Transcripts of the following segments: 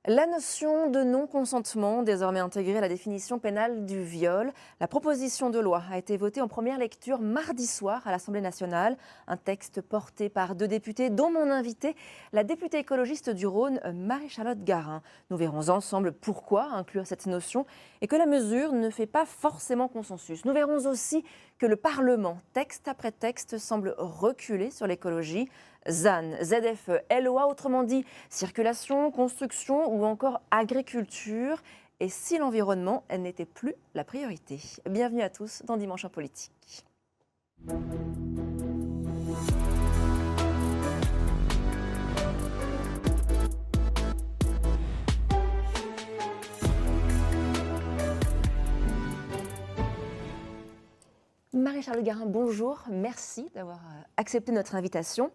La notion de non-consentement, désormais intégrée à la définition pénale du viol, la proposition de loi a été votée en première lecture mardi soir à l'Assemblée nationale. Un texte porté par 2 députés, dont mon invitée, la députée écologiste du Rhône, Marie-Charlotte Garin. Nous verrons ensemble pourquoi inclure cette notion et que la mesure ne fait pas forcément consensus. Nous verrons aussi que le Parlement, texte après texte, semble reculer sur l'écologie. ZAN, ZFE, LOA, autrement dit circulation, construction ou encore agriculture. Et si l'environnement n'était plus la priorité? Bienvenue à tous dans Dimanche en politique. Marie-Charlotte Garin, bonjour. Merci d'avoir accepté notre invitation.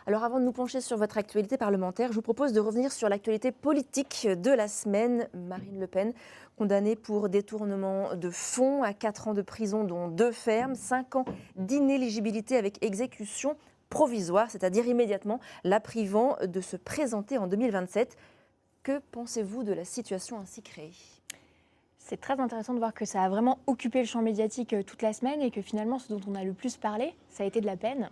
Alors avant de nous pencher sur votre actualité parlementaire, je vous propose de revenir sur l'actualité politique de la semaine. Marine Le Pen, condamnée pour détournement de fonds à 4 ans de prison, dont 2 fermes, 5 ans d'inéligibilité avec exécution provisoire, c'est-à-dire immédiatement la privant de se présenter en 2027. Que pensez-vous de la situation ainsi créée ? C'est très intéressant de voir que ça a vraiment occupé le champ médiatique toute la semaine et que finalement ce dont on a le plus parlé, ça a été de la peine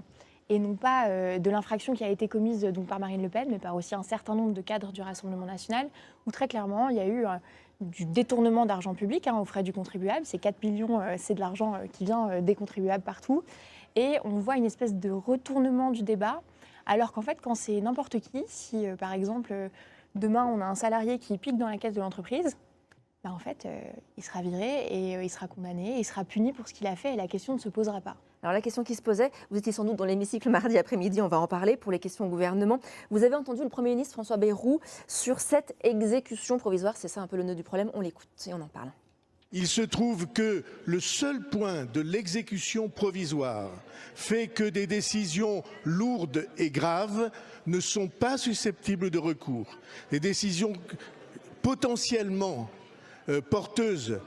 et non pas de l'infraction qui a été commise donc par Marine Le Pen, mais par aussi un certain nombre de cadres du Rassemblement national, où très clairement il y a eu du détournement d'argent public aux frais du contribuable. Ces 4 millions, c'est de l'argent qui vient des contribuables partout. Et on voit une espèce de retournement du débat, alors qu'en fait quand c'est n'importe qui, si par exemple demain on a un salarié qui pique dans la caisse de l'entreprise, en fait, il sera viré et il sera condamné, il sera puni pour ce qu'il a fait et la question ne se posera pas. Alors la question qui se posait, vous étiez sans doute dans l'hémicycle mardi après-midi, on va en parler pour les questions au gouvernement. Vous avez entendu le Premier ministre François Bayrou sur cette exécution provisoire, c'est ça un peu le nœud du problème, on l'écoute et on en parle. Il se trouve que le seul point de l'exécution provisoire fait que des décisions lourdes et graves ne sont pas susceptibles de recours. Des décisions potentiellement porteuses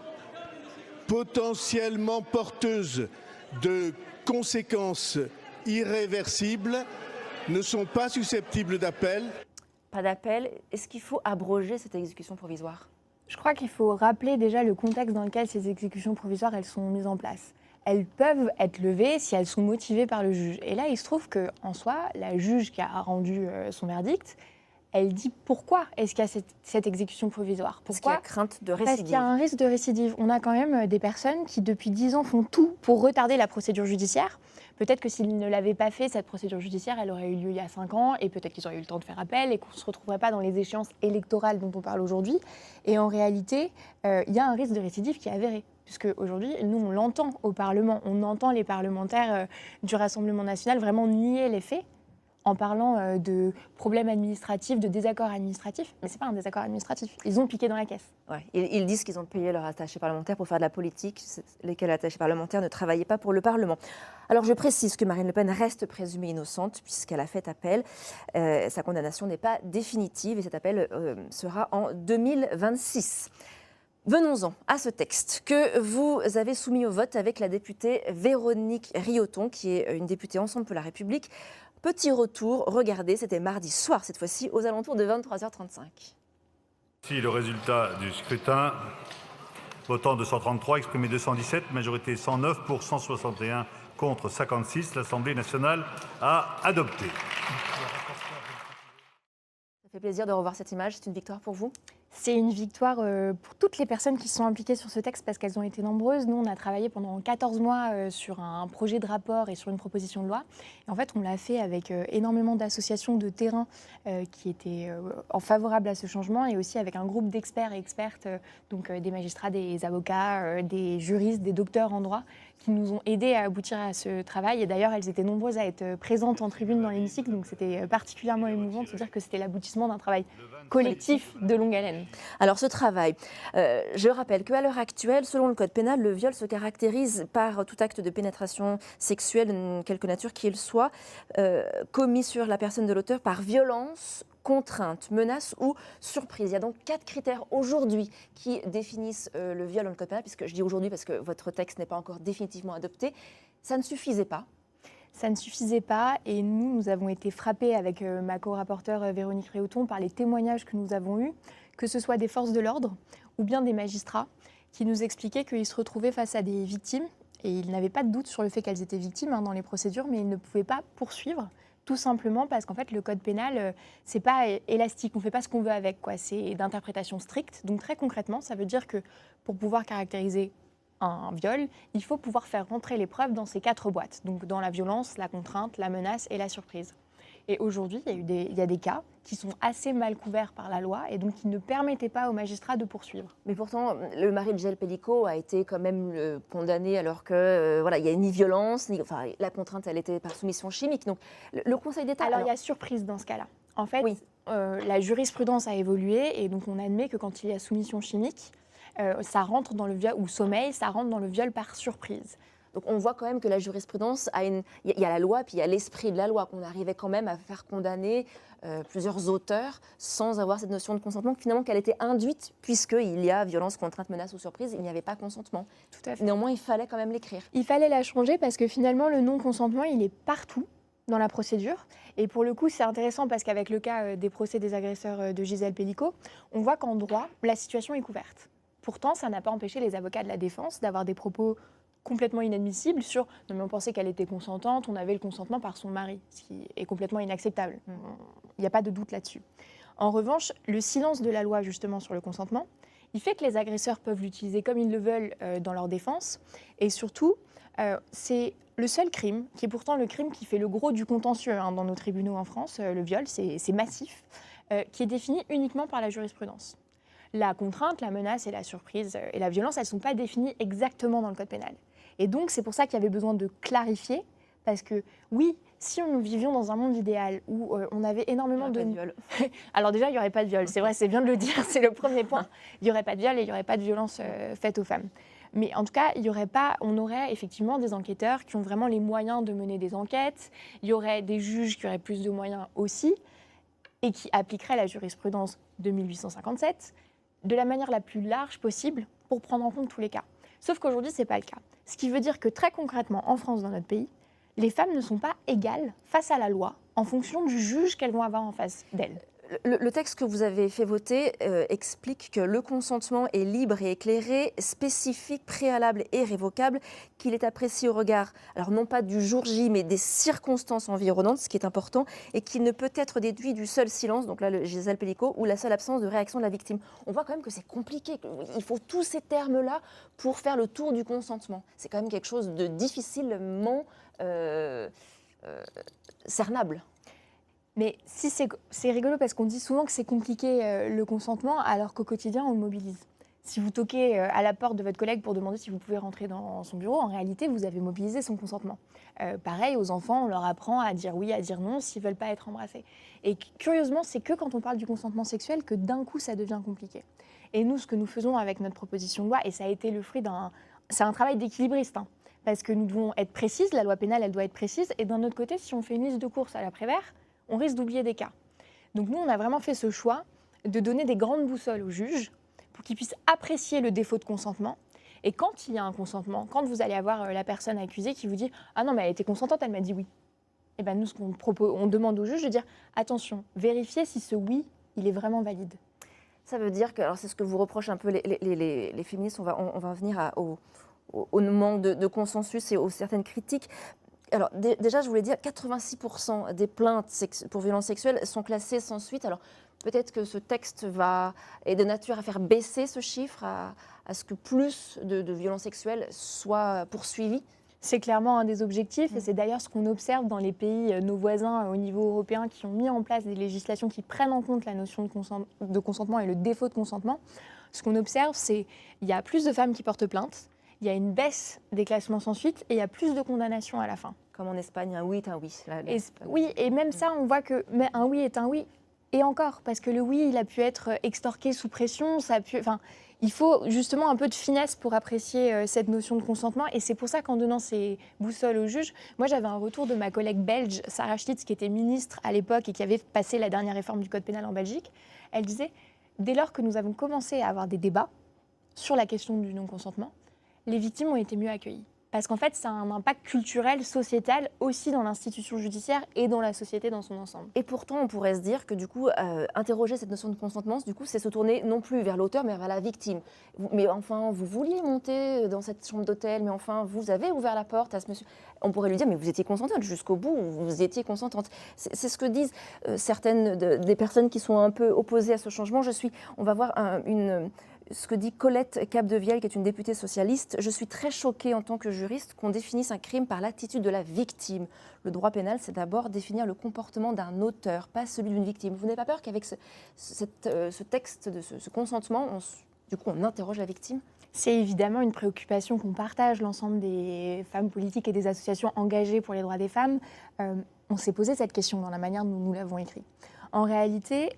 de conséquences irréversibles ne sont pas susceptibles d'appel. Pas d'appel. Est-ce qu'il faut abroger cette exécution provisoire ? Je crois qu'il faut rappeler déjà le contexte dans lequel ces exécutions provisoires elles sont mises en place. Elles peuvent être levées si elles sont motivées par le juge. Et là, il se trouve qu'en soi, la juge qui a rendu son verdict, elle dit pourquoi est-ce qu'il y a cette exécution provisoire. Parce qu'il y a crainte de récidive. Parce qu'il y a un risque de récidive. On a quand même des personnes qui, depuis 10 ans, font tout pour retarder la procédure judiciaire. Peut-être que s'ils ne l'avaient pas fait, cette procédure judiciaire, elle aurait eu lieu il y a 5 ans, et peut-être qu'ils auraient eu le temps de faire appel, et qu'on ne se retrouverait pas dans les échéances électorales dont on parle aujourd'hui. Et en réalité, il y a un risque de récidive qui est avéré. Puisque aujourd'hui, nous, on l'entend au Parlement, on entend les parlementaires du Rassemblement national vraiment nier les faits, en parlant de problèmes administratifs, de désaccords administratifs. Mais ce n'est pas un désaccord administratif. Ils ont piqué dans la caisse. Ouais, ils disent qu'ils ont payé leurs attachés parlementaires pour faire de la politique, lesquels attachés parlementaires ne travaillaient pas pour le Parlement. Alors je précise que Marine Le Pen reste présumée innocente puisqu'elle a fait appel. Sa condamnation n'est pas définitive et cet appel sera en 2026. Venons-en à ce texte que vous avez soumis au vote avec la députée Véronique Rioton, qui est une députée Ensemble pour la République. Petit retour, regardez, c'était mardi soir cette fois-ci, aux alentours de 23h35. Voici le résultat du scrutin. Votant 233, exprimé 217, majorité 109 pour 161 contre 56. L'Assemblée nationale a adopté. Ça fait plaisir de revoir cette image, c'est une victoire pour vous ? C'est une victoire pour toutes les personnes qui se sont impliquées sur ce texte parce qu'elles ont été nombreuses. Nous, on a travaillé pendant 14 mois sur un projet de rapport et sur une proposition de loi. Et en fait, on l'a fait avec énormément d'associations de terrain qui étaient favorables à ce changement et aussi avec un groupe d'experts et expertes, donc des magistrats, des avocats, des juristes, des docteurs en droit qui nous ont aidés à aboutir à ce travail. Et d'ailleurs, elles étaient nombreuses à être présentes en tribune dans l'hémicycle, donc c'était particulièrement émouvant de se dire que c'était l'aboutissement d'un travail collectif de longue haleine. Alors ce travail, je rappelle qu'à l'heure actuelle, selon le code pénal, le viol se caractérise par tout acte de pénétration sexuelle, quelque nature qu'il soit, commis sur la personne de l'auteur par violence, contrainte, menace ou surprise. Il y a donc 4 critères aujourd'hui qui définissent le viol dans le code pénal, puisque je dis aujourd'hui parce que votre texte n'est pas encore définitivement adopté. Ça ne suffisait pas. Ça ne suffisait pas et nous avons été frappés avec ma co-rapporteure Véronique Rioton par les témoignages que nous avons eus, que ce soit des forces de l'ordre ou bien des magistrats, qui nous expliquaient qu'ils se retrouvaient face à des victimes, et ils n'avaient pas de doute sur le fait qu'elles étaient victimes dans les procédures, mais ils ne pouvaient pas poursuivre, tout simplement parce qu'en fait, le code pénal, c'est pas élastique, on ne fait pas ce qu'on veut avec, quoi. C'est d'interprétation stricte. Donc très concrètement, ça veut dire que pour pouvoir caractériser un viol, il faut pouvoir faire rentrer les preuves dans ces 4 boîtes, donc dans la violence, la contrainte, la menace et la surprise. Et aujourd'hui, il y a des cas qui sont assez mal couverts par la loi et donc qui ne permettaient pas aux magistrats de poursuivre. Mais pourtant, le mari de Gisèle Pelicot a été quand même condamné alors que voilà, il y a ni violence, enfin la contrainte, elle était par soumission chimique. Donc le Conseil d'État. Alors il y a surprise dans ce cas-là. En fait, oui. La jurisprudence a évolué et donc on admet que quand il y a soumission chimique, ça rentre dans le viol ou sommeil, ça rentre dans le viol par surprise. Donc on voit quand même que la jurisprudence a il y a la loi, puis il y a l'esprit de la loi, qu'on arrivait quand même à faire condamner plusieurs auteurs sans avoir cette notion de consentement, finalement qu'elle était induite, puisqu'il y a violence, contrainte, menace ou surprise, il n'y avait pas consentement. Tout à fait. Néanmoins, il fallait quand même l'écrire. Il fallait la changer parce que finalement, le non-consentement, il est partout dans la procédure. Et pour le coup, c'est intéressant parce qu'avec le cas des procès des agresseurs de Gisèle Pelicot, on voit qu'en droit, la situation est couverte. Pourtant, ça n'a pas empêché les avocats de la défense d'avoir des propos complètement inadmissible sur « non mais on pensait qu'elle était consentante, on avait le consentement par son mari », ce qui est complètement inacceptable. Il n'y a pas de doute là-dessus. En revanche, le silence de la loi justement sur le consentement, il fait que les agresseurs peuvent l'utiliser comme ils le veulent dans leur défense. Et surtout, c'est le seul crime, qui est pourtant le crime qui fait le gros du contentieux dans nos tribunaux en France, le viol, c'est massif, qui est défini uniquement par la jurisprudence. La contrainte, la menace et la surprise et la violence, elles ne sont pas définies exactement dans le code pénal. Et donc, c'est pour ça qu'il y avait besoin de clarifier, parce que oui, si nous vivions dans un monde idéal où on avait énormément de viol. Alors déjà, il n'y aurait pas de viol, c'est vrai, c'est bien de le dire, c'est le premier point. Il n'y aurait pas de viol et il n'y aurait pas de violence faite aux femmes. Mais en tout cas, on aurait effectivement des enquêteurs qui ont vraiment les moyens de mener des enquêtes, il y aurait des juges qui auraient plus de moyens aussi, et qui appliqueraient la jurisprudence de 1857 de la manière la plus large possible pour prendre en compte tous les cas. Sauf qu'aujourd'hui, ce n'est pas le cas. Ce qui veut dire que très concrètement, en France, dans notre pays, les femmes ne sont pas égales face à la loi en fonction du juge qu'elles vont avoir en face d'elles. Le texte que vous avez fait voter explique que le consentement est libre et éclairé, spécifique, préalable et révocable, qu'il est apprécié au regard, alors non pas du jour J, mais des circonstances environnantes, ce qui est important, et qu'il ne peut être déduit du seul silence, donc là, le Gisèle Pelicot, ou la seule absence de réaction de la victime. On voit quand même que c'est compliqué, il faut tous ces termes-là pour faire le tour du consentement. C'est quand même quelque chose de difficilement cernable. Mais si c'est rigolo parce qu'on dit souvent que c'est compliqué le consentement alors qu'au quotidien on le mobilise. Si vous toquez à la porte de votre collègue pour demander si vous pouvez rentrer dans son bureau, en réalité vous avez mobilisé son consentement. Pareil, aux enfants, on leur apprend à dire oui, à dire non s'ils ne veulent pas être embrassés. Et curieusement, c'est que quand on parle du consentement sexuel que d'un coup ça devient compliqué. Et nous, ce que nous faisons avec notre proposition de loi, et ça a été le fruit c'est un travail d'équilibriste, parce que nous devons être précises, la loi pénale elle doit être précise, et d'un autre côté, si on fait une liste de courses à la Prévert, on risque d'oublier des cas. Donc nous, on a vraiment fait ce choix de donner des grandes boussoles aux juges pour qu'ils puissent apprécier le défaut de consentement. Et quand il y a un consentement, quand vous allez avoir la personne accusée qui vous dit « Ah non, mais elle était consentante, elle m'a dit oui ». Et bien nous, ce qu'on propose, on demande au juge de dire « Attention, vérifiez si ce oui, il est vraiment valide ». Ça veut dire que, alors c'est ce que vous reprochent un peu les féministes, on va venir au manque de consensus et aux certaines critiques. Alors déjà, je voulais dire, 86% des plaintes pour violences sexuelles sont classées sans suite. Alors peut-être que ce texte est de nature à faire baisser ce chiffre, à ce que plus de violences sexuelles soient poursuivies. C'est clairement un des objectifs et c'est d'ailleurs ce qu'on observe dans les pays, nos voisins au niveau européen, qui ont mis en place des législations qui prennent en compte la notion de consentement et le défaut de consentement. Ce qu'on observe, c'est qu'il y a plus de femmes qui portent plainte, il y a une baisse des classements sans suite et il y a plus de condamnations à la fin. Comme en Espagne, un oui est un oui. Oui, et même ça, on voit que un oui est un oui. Et encore, parce que le oui, il a pu être extorqué sous pression, il faut justement un peu de finesse pour apprécier cette notion de consentement. Et c'est pour ça qu'en donnant ces boussoles au juge, moi j'avais un retour de ma collègue belge, Sarah Schlitz, qui était ministre à l'époque et qui avait passé la dernière réforme du code pénal en Belgique. Elle disait, dès lors que nous avons commencé à avoir des débats sur la question du non-consentement, les victimes ont été mieux accueillies. Parce qu'en fait, ça a un impact culturel, sociétal, aussi dans l'institution judiciaire et dans la société dans son ensemble. Et pourtant, on pourrait se dire que du coup, interroger cette notion de consentement, du coup, c'est se tourner non plus vers l'auteur, mais vers la victime. Mais enfin, vous vouliez monter dans cette chambre d'hôtel, mais enfin, vous avez ouvert la porte à ce monsieur. On pourrait lui dire, mais vous étiez consentante jusqu'au bout, vous étiez consentante. C'est ce que disent certaines des personnes qui sont un peu opposées à ce changement. On va voir ce que dit Colette Capdevielle, qui est une députée socialiste. Je suis très choquée en tant que juriste qu'on définisse un crime par l'attitude de la victime. Le droit pénal, c'est d'abord définir le comportement d'un auteur, pas celui d'une victime. Vous n'avez pas peur qu'avec ce texte, ce consentement, on interroge la victime ? C'est évidemment une préoccupation qu'on partage, l'ensemble des femmes politiques et des associations engagées pour les droits des femmes. On s'est posé cette question dans la manière dont nous l'avons écrit. En réalité,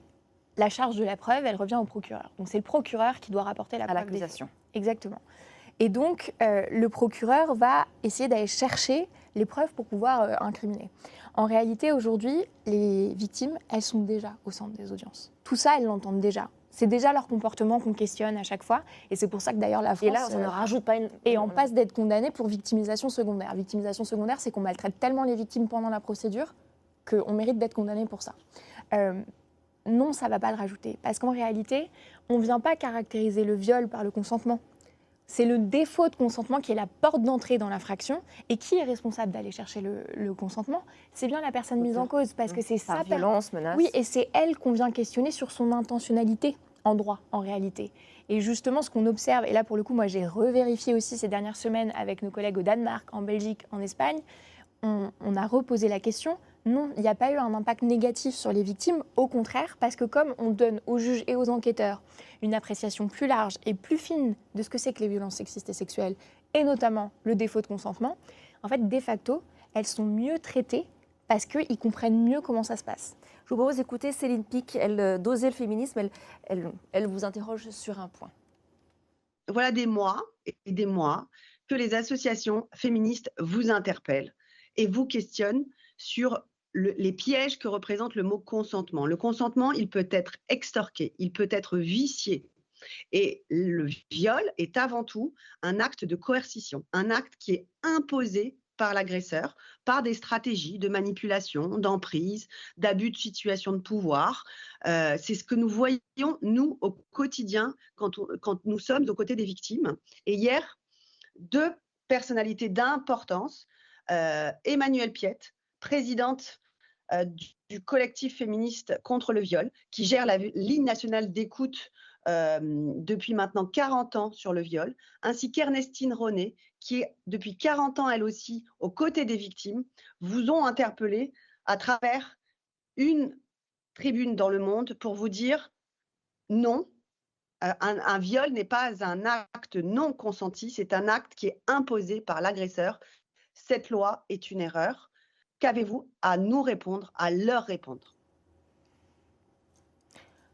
la charge de la preuve, elle revient au procureur. Donc c'est le procureur qui doit rapporter la preuve. À l'accusation. Exactement. Et donc le procureur va essayer d'aller chercher les preuves pour pouvoir incriminer. En réalité, aujourd'hui, les victimes, elles sont déjà au centre des audiences. Tout ça, elles l'entendent déjà. C'est déjà leur comportement qu'on questionne à chaque fois. Et c'est pour ça que d'ailleurs la France... Et là, ça ne rajoute pas une... Et on passe d'être condamné pour victimisation secondaire. Victimisation secondaire, c'est qu'on maltraite tellement les victimes pendant la procédure qu'on mérite d'être condamné pour ça. Non, ça ne va pas le rajouter. Parce qu'en réalité, on ne vient pas caractériser le viol par le consentement. C'est le défaut de consentement qui est la porte d'entrée dans l'infraction. Et qui est responsable d'aller chercher le consentement ? C'est bien la personne mise en cause. Parce que c'est ça. Par violence, menace. Oui, et c'est elle qu'on vient questionner sur son intentionnalité en droit, en réalité. Et justement, ce qu'on observe, et là pour le coup, moi j'ai revérifié aussi ces dernières semaines avec nos collègues au Danemark, en Belgique, en Espagne, on a reposé la question. Non, il n'y a pas eu un impact négatif sur les victimes, au contraire, parce que comme on donne aux juges et aux enquêteurs une appréciation plus large et plus fine de ce que c'est que les violences sexistes et sexuelles, et notamment le défaut de consentement, en fait, de facto, elles sont mieux traitées parce qu'ils comprennent mieux comment ça se passe. Je vous propose d'écouter Céline Picq, elle d'Oser le féminisme, elle vous interroge sur un point. Voilà des mois et des mois que les associations féministes vous interpellent et vous questionnent sur les pièges que représente le mot consentement. Le consentement, il peut être extorqué, il peut être vicié. Et le viol est avant tout un acte de coercition, un acte qui est imposé par l'agresseur, par des stratégies de manipulation, d'emprise, d'abus de situation de pouvoir. C'est ce que nous voyons, nous, au quotidien, quand nous sommes aux côtés des victimes. Et hier, deux personnalités d'importance, Emmanuelle Piette, présidente du collectif féministe contre le viol, qui gère la ligne nationale d'écoute depuis maintenant 40 ans sur le viol, ainsi qu'Ernestine Ronay, qui est depuis 40 ans elle aussi aux côtés des victimes, vous ont interpellé à travers une tribune dans Le Monde pour vous dire non, un viol n'est pas un acte non consenti, c'est un acte qui est imposé par l'agresseur. Cette loi est une erreur. Qu'avez-vous à nous répondre, à leur répondre ?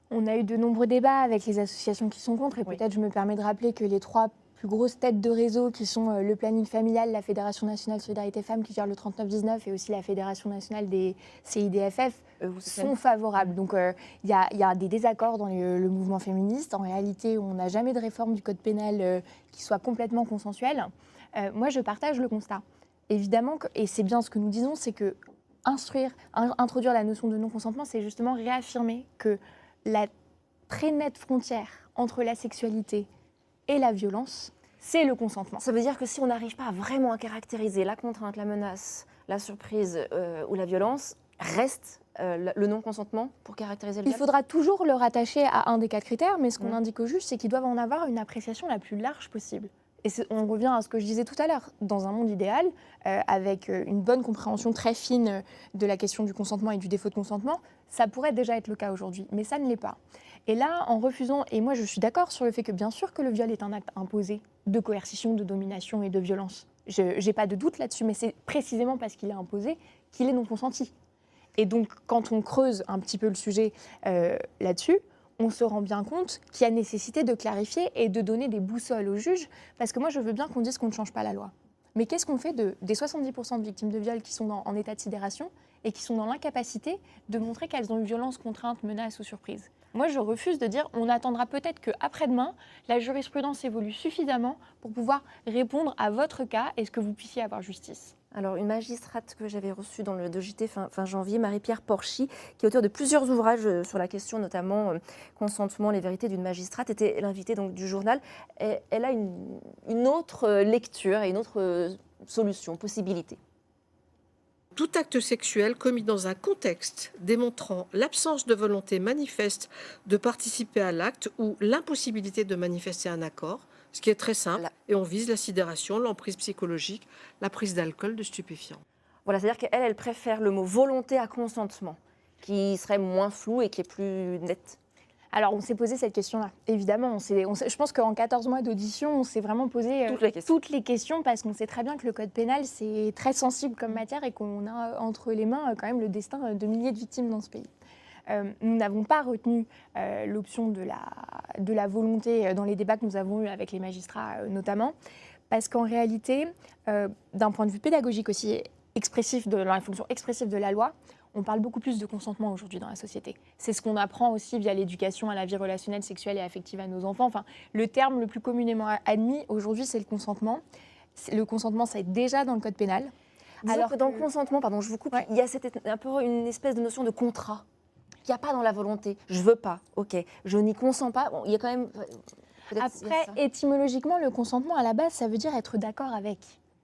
On a eu de nombreux débats avec les associations qui sont contre, et peut-être je me permets de rappeler que les trois plus grosses têtes de réseau qui sont le planning familial, la Fédération nationale Solidarité Femmes qui gère le 3919 et aussi la Fédération nationale des CIDFF sont favorables. Donc il y a des désaccords dans le mouvement féministe. En réalité, on n'a jamais de réforme du code pénal qui soit complètement consensuelle. Moi, je partage le constat. Évidemment, et c'est bien ce que nous disons, c'est que introduire la notion de non-consentement, c'est justement réaffirmer que la très nette frontière entre la sexualité et la violence, c'est le consentement. Ça veut dire que si on n'arrive pas vraiment à caractériser la contrainte, la menace, la surprise ou la violence, reste le non-consentement pour caractériser le viol ? Il faudra toujours le rattacher à un des quatre critères, mais ce qu'on indique aux juges, c'est qu'ils doivent en avoir une appréciation la plus large possible. Et on revient à ce que je disais tout à l'heure. Dans un monde idéal, avec une bonne compréhension très fine de la question du consentement et du défaut de consentement, ça pourrait déjà être le cas aujourd'hui, mais ça ne l'est pas. Et là, en refusant, et moi je suis d'accord sur le fait que bien sûr que le viol est un acte imposé de coercition, de domination et de violence. Je n'ai pas de doute là-dessus, mais c'est précisément parce qu'il est imposé qu'il est non consenti. Et donc, quand on creuse un petit peu le sujet là-dessus, on se rend bien compte qu'il y a nécessité de clarifier et de donner des boussoles aux juges, parce que moi, je veux bien qu'on dise qu'on ne change pas la loi. Mais qu'est-ce qu'on fait des 70% de victimes de viol qui sont en état de sidération et qui sont dans l'incapacité de montrer qu'elles ont eu violence, contrainte, menace ou surprise ? Moi, je refuse de dire on attendra peut-être qu'après-demain, la jurisprudence évolue suffisamment pour pouvoir répondre à votre cas et ce que vous puissiez avoir justice. Alors, une magistrate que j'avais reçue dans le DGT fin janvier, Marie-Pierre Porchy, qui est auteure de plusieurs ouvrages sur la question, notamment consentement, les vérités d'une magistrate, était l'invitée donc du journal. Et elle a une autre lecture et une autre solution, possibilité. Tout acte sexuel commis dans un contexte démontrant l'absence de volonté manifeste de participer à l'acte ou l'impossibilité de manifester un accord, ce qui est très simple, et on vise la sidération, l'emprise psychologique, la prise d'alcool, de stupéfiants. Voilà, c'est-à-dire qu'elle, elle préfère le mot volonté à consentement, qui serait moins flou et qui est plus net. Alors, on s'est posé cette question-là, évidemment. Je pense qu'en 14 mois d'audition, on s'est vraiment posé toutes les questions parce qu'on sait très bien que le code pénal, c'est très sensible comme matière et qu'on a entre les mains quand même le destin de milliers de victimes dans ce pays. Nous n'avons pas retenu l'option de la volonté dans les débats que nous avons eus avec les magistrats notamment, parce qu'en réalité, d'un point de vue pédagogique aussi, dans la fonction expressive de la loi, on parle beaucoup plus de consentement aujourd'hui dans la société. C'est ce qu'on apprend aussi via l'éducation à la vie relationnelle, sexuelle et affective à nos enfants. Enfin, le terme le plus communément admis aujourd'hui, c'est le consentement. Le consentement, ça est déjà dans le code pénal. Alors que dans le consentement, pardon, je vous coupe, il y a un peu une espèce de notion de contrat qu'il n'y a pas dans la volonté. Je veux pas, ok. Je n'y consens pas. Bon, il y a quand même. Après, étymologiquement, le consentement à la base, ça veut dire être d'accord avec.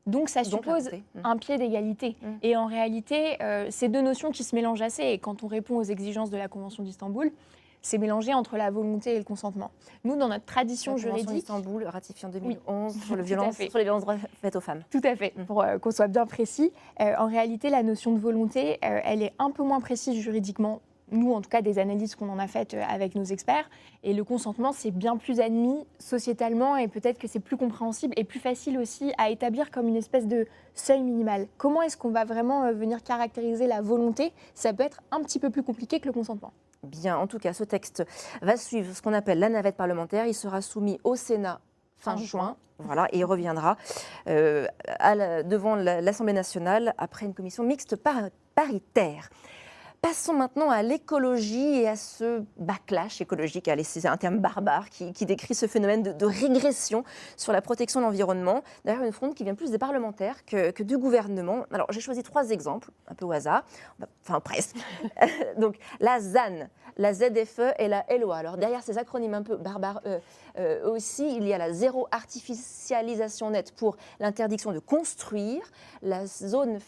Donc ça suppose un pied d'égalité. Et en réalité, c'est deux notions qui se mélangent assez. Et quand on répond aux exigences de la Convention d'Istanbul, c'est mélangé entre la volonté et le consentement. Nous, dans notre tradition juridique... La Convention d'Istanbul, ratifiée en 2011, sur les violences faites aux femmes. Tout à fait, pour qu'on soit bien précis. En réalité, la notion de volonté, elle est un peu moins précise juridiquement. Nous, en tout cas, des analyses qu'on en a faites avec nos experts. Et le consentement, c'est bien plus admis sociétalement et peut-être que c'est plus compréhensible et plus facile aussi à établir comme une espèce de seuil minimal. Comment est-ce qu'on va vraiment venir caractériser la volonté? Ça peut être un petit peu plus compliqué que le consentement. Bien, en tout cas, ce texte va suivre ce qu'on appelle la navette parlementaire. Il sera soumis au Sénat fin juin. Voilà, et il reviendra devant l'Assemblée nationale après une commission mixte paritaire. Passons maintenant à l'écologie et à ce backlash écologique. Allez, c'est un terme barbare qui décrit ce phénomène de régression sur la protection de l'environnement. D'ailleurs, une fronde qui vient plus des parlementaires que du gouvernement. Alors, j'ai choisi 3 exemples, un peu au hasard, enfin presque. Donc, la ZAN, la ZFE et la LOA. Alors, derrière ces acronymes un peu barbares aussi, il y a la zéro artificialisation nette pour l'interdiction de construire, la zone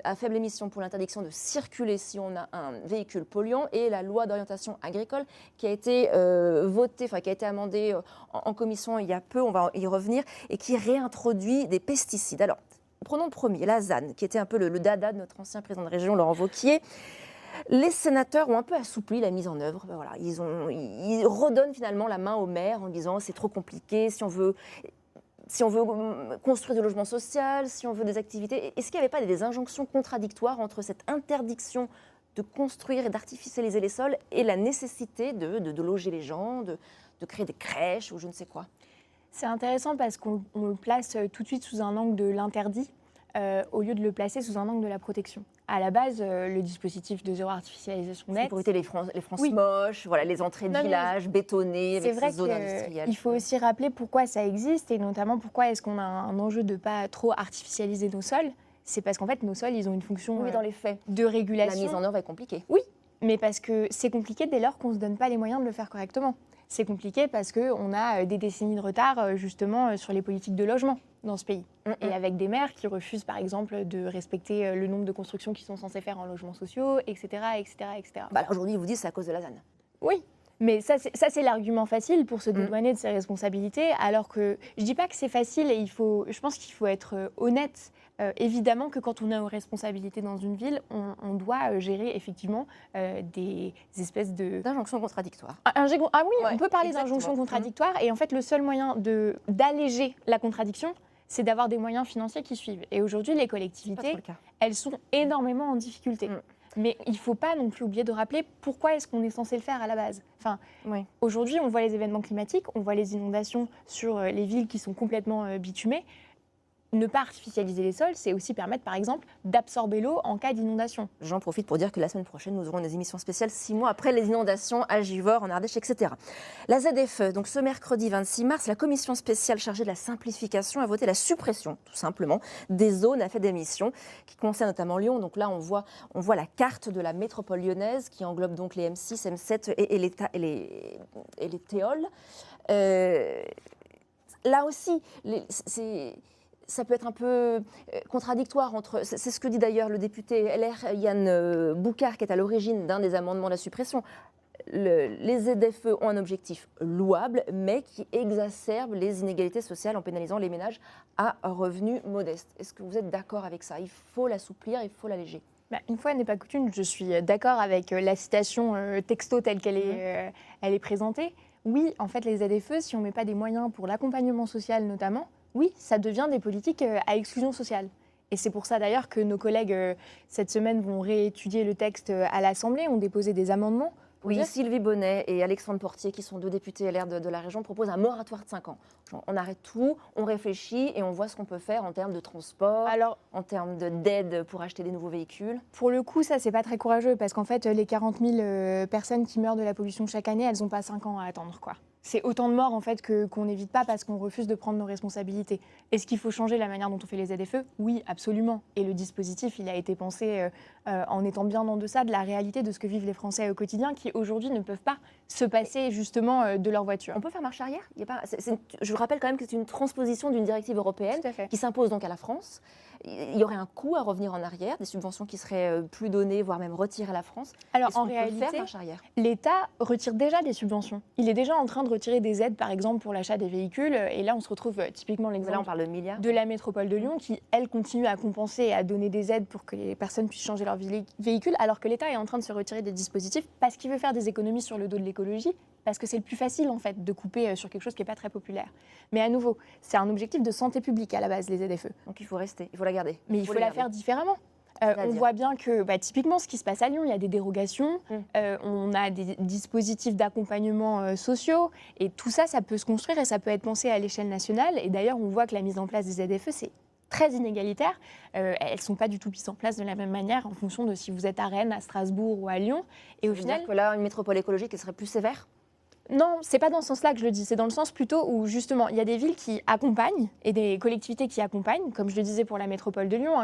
à faible émission pour l'interdiction de circuler si on a un véhicule polluant et la loi d'orientation agricole qui a été votée, qui a été amendée en commission il y a peu, on va y revenir, et qui réintroduit des pesticides. Alors, prenons le premier, la ZAN, qui était un peu le dada de notre ancien président de région, Laurent Wauquiez. Les sénateurs ont un peu assoupli la mise en œuvre. Voilà, ils redonnent finalement la main aux maires en disant c'est trop compliqué, si on veut construire du logement social, si on veut des activités. Est-ce qu'il n'y avait pas des injonctions contradictoires entre cette interdiction de construire et d'artificialiser les sols et la nécessité de loger les gens, de créer des crèches ou je ne sais quoi? C'est intéressant parce qu'on le place tout de suite sous un angle de l'interdit au lieu de le placer sous un angle de la protection. À la base, le dispositif de zéro artificialisation nette... C'est pour éviter les France moches, voilà, les entrées de villages bétonnées avec ces zones industrielles. Il faut aussi rappeler pourquoi ça existe et notamment pourquoi est-ce qu'on a un enjeu de ne pas trop artificialiser nos sols. C'est parce qu'en fait, nos sols, ils ont une fonction dans les faits, de régulation. La mise en œuvre est compliquée. Oui, mais parce que c'est compliqué dès lors qu'on ne se donne pas les moyens de le faire correctement. C'est compliqué parce qu'on a des décennies de retard justement sur les politiques de logement dans ce pays. Et avec des maires qui refusent par exemple de respecter le nombre de constructions qu'ils sont censés faire en logements sociaux, etc. etc., etc. Aujourd'hui, ils vous disent que c'est à cause de la ZAN. Oui, mais ça c'est l'argument facile pour se dédouaner de ses responsabilités, alors que je ne dis pas que c'est facile et je pense qu'il faut être honnête. Évidemment que quand on a une responsabilité dans une ville, on doit gérer effectivement des espèces d'injonctions contradictoires. On peut parler d'injonctions contradictoires et en fait le seul moyen d'alléger la contradiction, c'est d'avoir des moyens financiers qui suivent. Et aujourd'hui, les collectivités, elles sont énormément en difficulté. Mais il ne faut pas non plus oublier de rappeler pourquoi est-ce qu'on est censé le faire à la base. Aujourd'hui, on voit les événements climatiques, on voit les inondations sur les villes qui sont complètement bitumées. ne pas artificialiser les sols, c'est aussi permettre, par exemple, d'absorber l'eau en cas d'inondation. J'en profite pour dire que la semaine prochaine, nous aurons des émissions spéciales 6 mois après les inondations à Givors, en Ardèche, etc. La ZFE, donc ce mercredi 26 mars, la commission spéciale chargée de la simplification a voté la suppression, tout simplement, des zones à faible émission, qui concernent notamment Lyon. Donc là, on voit la carte de la métropole lyonnaise qui englobe donc les M6, M7 et les Théols. Là aussi, ça peut être un peu contradictoire entre. C'est ce que dit d'ailleurs le député LR Yann Boucard, qui est à l'origine d'un des amendements de la suppression. Les ZFE ont un objectif louable, mais qui exacerbe les inégalités sociales en pénalisant les ménages à revenus modestes. Est-ce que vous êtes d'accord avec ça? Il faut l'assouplir, il faut l'alléger. Une fois n'est pas coutume, je suis d'accord avec la citation texto telle qu'elle est présentée. Oui, en fait, les ZFE, si on ne met pas des moyens pour l'accompagnement social notamment, oui, ça devient des politiques à exclusion sociale. Et c'est pour ça d'ailleurs que nos collègues, cette semaine, vont réétudier le texte à l'Assemblée, ont déposé des amendements. Oui, Sylvie Bonnet et Alexandre Portier, qui sont deux députés LR de la région, proposent un moratoire de 5 ans. Genre, on arrête tout, on réfléchit et on voit ce qu'on peut faire en termes de transport, en termes d'aide pour acheter des nouveaux véhicules. Pour le coup, ça, c'est pas très courageux parce qu'en fait, les 40 000 personnes qui meurent de la pollution chaque année, elles n'ont pas 5 ans à attendre, quoi. C'est autant de morts en fait qu'on n'évite pas parce qu'on refuse de prendre nos responsabilités. Est-ce qu'il faut changer la manière dont on fait les ZFE? Oui, absolument. Et le dispositif, il a été pensé en étant bien en deçà de la réalité de ce que vivent les Français au quotidien qui aujourd'hui ne peuvent pas se passer justement de leur voiture. On peut faire marche arrière? Je vous rappelle quand même que c'est une transposition d'une directive européenne qui s'impose donc à la France. Il y aurait un coût à revenir en arrière, des subventions qui seraient plus données, voire même retirées à la France. Alors en réalité, l'État retire déjà des subventions. Il est déjà en train de retirer des aides, par exemple, pour l'achat des véhicules. Et là, on se retrouve typiquement l'exemple on parle de milliards. De la métropole de Lyon qui, elle, continue à compenser et à donner des aides pour que les personnes puissent changer leur véhicule, alors que l'État est en train de se retirer des dispositifs parce qu'il veut faire des économies sur le dos de l'écologie, parce que c'est le plus facile, en fait, de couper sur quelque chose qui n'est pas très populaire. Mais à nouveau, c'est un objectif de santé publique à la base, les ZFE. Donc il faut rester, il faut la garder. Mais il faut la faire différemment. On voit bien que, typiquement, ce qui se passe à Lyon, il y a des dérogations, on a des dispositifs d'accompagnement sociaux, et tout ça, ça peut se construire et ça peut être pensé à l'échelle nationale. Et d'ailleurs, on voit que la mise en place des ZFE, c'est très inégalitaire. Elles ne sont pas du tout mises en place de la même manière en fonction de si vous êtes à Rennes, à Strasbourg ou à Lyon. Et au final, dire que là, une métropole écologique, elle serait plus sévère? Non, c'est pas dans ce sens-là que je le dis. C'est dans le sens plutôt où, justement, il y a des villes qui accompagnent et des collectivités qui accompagnent, comme je le disais pour la métropole de Lyon,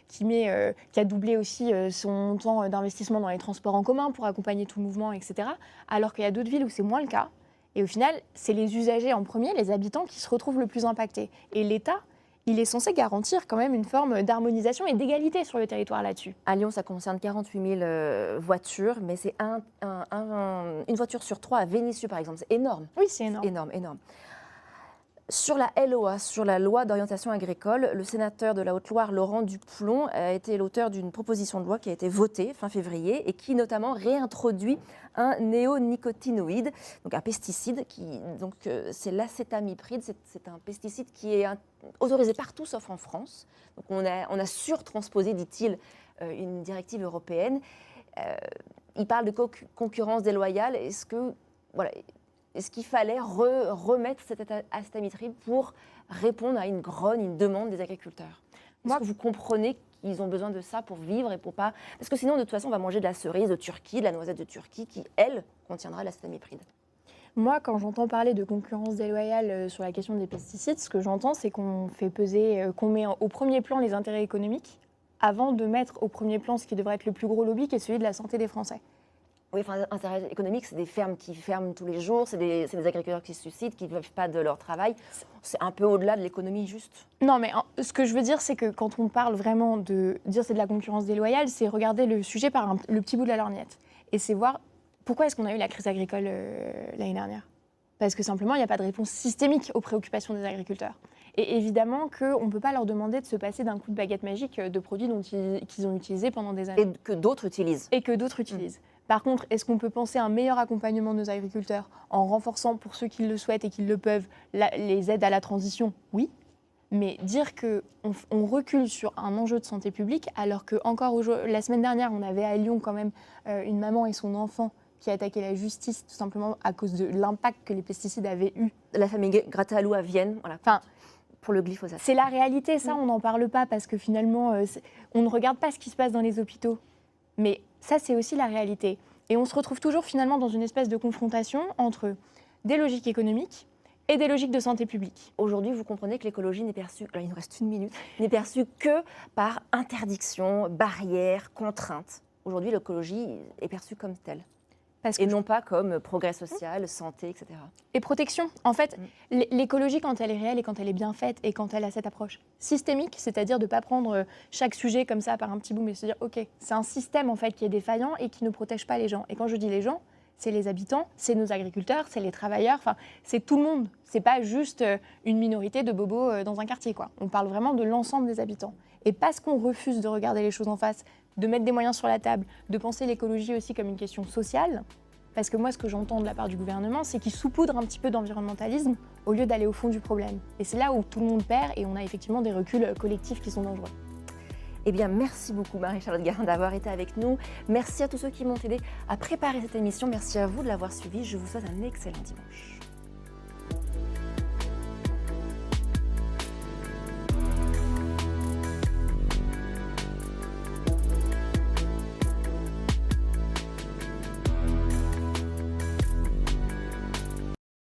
qui a doublé aussi son montant d'investissement dans les transports en commun pour accompagner tout le mouvement, etc. Alors qu'il y a d'autres villes où c'est moins le cas. Et au final, c'est les usagers en premier, les habitants, qui se retrouvent le plus impactés. Et l'État, il est censé garantir quand même une forme d'harmonisation et d'égalité sur le territoire là-dessus. À Lyon, ça concerne 48 000 voitures, mais c'est une voiture sur 3 à Vénissieux, par exemple. C'est énorme. Oui, c'est énorme. Énorme. Sur la LOA, sur la loi d'orientation agricole, le sénateur de la Haute-Loire, Laurent Duplon, a été l'auteur d'une proposition de loi qui a été votée fin février et qui notamment réintroduit un néonicotinoïde, donc un pesticide, c'est l'acétamipride, c'est un pesticide qui est autorisé partout sauf en France. Donc on a surtransposé, dit-il, une directive européenne. Il parle de concurrence déloyale. Est-ce qu'il fallait remettre cet acétamipride pour répondre à une grogne, une demande des agriculteurs? Est-ce que vous comprenez qu'ils ont besoin de ça pour vivre et pour pas... Parce que sinon, de toute façon, on va manger de la cerise de Turquie, de la noisette de Turquie, qui, elle, contiendra l'acétamipride. Moi, quand j'entends parler de concurrence déloyale sur la question des pesticides, ce que j'entends, c'est qu'on fait peser, qu'on met au premier plan les intérêts économiques avant de mettre au premier plan ce qui devrait être le plus gros lobby, qui est celui de la santé des Français. Oui, intérêt économique, c'est des fermes qui ferment tous les jours, c'est des agriculteurs qui se suicident, qui ne vivent pas de leur travail. C'est un peu au-delà de l'économie juste. Non, mais ce que je veux dire, c'est que quand on parle vraiment de dire c'est de la concurrence déloyale, c'est regarder le sujet par le petit bout de la lorgnette. Et c'est voir pourquoi est-ce qu'on a eu la crise agricole l'année dernière. Parce que simplement, il n'y a pas de réponse systémique aux préoccupations des agriculteurs. Et évidemment qu'on ne peut pas leur demander de se passer d'un coup de baguette magique de produits qu'ils ont utilisés pendant des années. Et que d'autres utilisent. Par contre, est-ce qu'on peut penser à un meilleur accompagnement de nos agriculteurs en renforçant, pour ceux qui le souhaitent et qui le peuvent, les aides à la transition? Oui. Mais dire qu'on recule sur un enjeu de santé publique, alors que la semaine dernière, on avait à Lyon quand même une maman et son enfant qui a attaqué la justice tout simplement à cause de l'impact que les pesticides avaient eu. La famille Gratalou à Vienne, voilà. pour le glyphosate. C'est la réalité, ça, on n'en parle pas parce que finalement, on ne regarde pas ce qui se passe dans les hôpitaux. Mais ça, c'est aussi la réalité. Et on se retrouve toujours finalement dans une espèce de confrontation entre des logiques économiques et des logiques de santé publique. Aujourd'hui, vous comprenez que l'écologie n'est perçue, là, il nous reste une minute, n'est perçue que par interdiction, barrières, contraintes. Aujourd'hui, l'écologie est perçue comme telle. Et non pas comme progrès social, santé, etc. Et protection. En fait, l'écologie, quand elle est réelle et quand elle est bien faite et quand elle a cette approche systémique, c'est-à-dire de ne pas prendre chaque sujet comme ça par un petit bout, mais se dire, OK, c'est un système en fait qui est défaillant et qui ne protège pas les gens. Et quand je dis les gens, c'est les habitants, c'est nos agriculteurs, c'est les travailleurs, enfin, c'est tout le monde. C'est pas juste une minorité de bobos dans un quartier, quoi. On parle vraiment de l'ensemble des habitants. Et parce qu'on refuse de regarder les choses en face, de mettre des moyens sur la table, de penser l'écologie aussi comme une question sociale, parce que moi, ce que j'entends de la part du gouvernement, c'est qu'il saupoudre un petit peu d'environnementalisme au lieu d'aller au fond du problème. Et c'est là où tout le monde perd et on a effectivement des reculs collectifs qui sont dangereux. Eh bien, merci beaucoup Marie-Charlotte Garin d'avoir été avec nous. Merci à tous ceux qui m'ont aidé à préparer cette émission. Merci à vous de l'avoir suivie. Je vous souhaite un excellent dimanche.